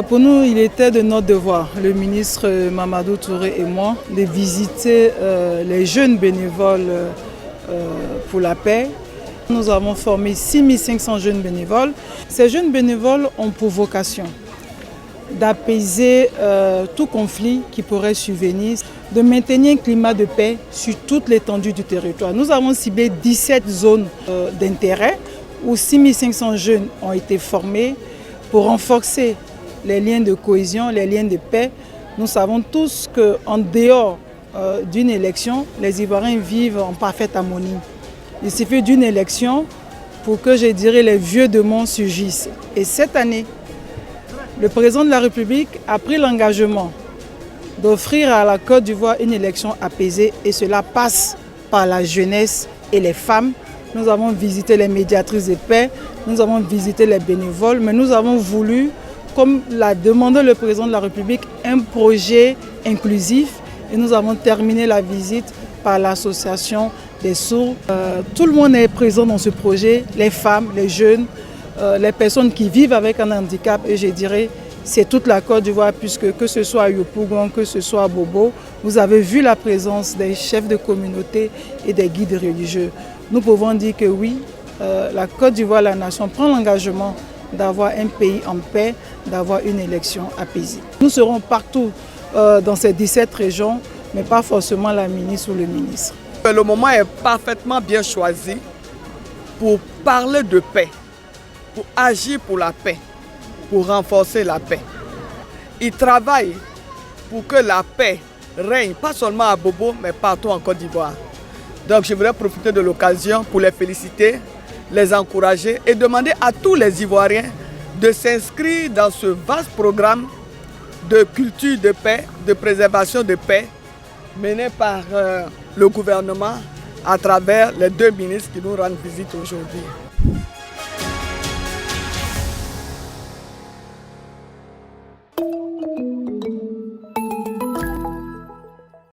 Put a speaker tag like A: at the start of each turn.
A: Pour nous, il était de notre devoir, le ministre Mamadou Touré et moi, de visiter les jeunes bénévoles pour la paix. Nous avons formé 6500 jeunes bénévoles. Ces jeunes bénévoles ont pour vocation d'apaiser tout conflit qui pourrait survenir, de maintenir un climat de paix sur toute l'étendue du territoire. Nous avons ciblé 17 zones d'intérêt où 6500 jeunes ont été formés pour renforcer les liens de cohésion, les liens de paix. Nous savons tous qu'en dehors d'une élection, les Ivoiriens vivent en parfaite harmonie. Il suffit d'une élection pour que, je dirais, les vieux démons surgissent. Et cette année, le président de la République a pris l'engagement d'offrir à la Côte d'Ivoire une élection apaisée, et cela passe par la jeunesse et les femmes. Nous avons visité les médiatrices de paix, nous avons visité les bénévoles, mais nous avons voulu, comme l'a demandé le président de la République, un projet inclusif, et nous avons terminé la visite par l'association des sourds. Tout le monde est présent dans ce projet, les femmes, les jeunes, les personnes qui vivent avec un handicap, et je dirais c'est toute la Côte d'Ivoire, puisque que ce soit à Yopougon, que ce soit à Bobo, vous avez vu la présence des chefs de communauté et des guides religieux. Nous pouvons dire que oui, la Côte d'Ivoire, la nation, prend l'engagement d'avoir un pays en paix, d'avoir une élection apaisée. Nous serons partout dans ces 17 régions, mais pas forcément la ministre ou le ministre.
B: Le moment est parfaitement bien choisi pour parler de paix, pour agir pour la paix, pour renforcer la paix. Ils travaillent pour que la paix règne, pas seulement à Bobo, mais partout en Côte d'Ivoire. Donc je voudrais profiter de l'occasion pour les féliciter, les encourager et demander à tous les Ivoiriens de s'inscrire dans ce vaste programme de culture de paix, de préservation de paix, mené par le gouvernement à travers les deux ministres qui nous rendent visite aujourd'hui.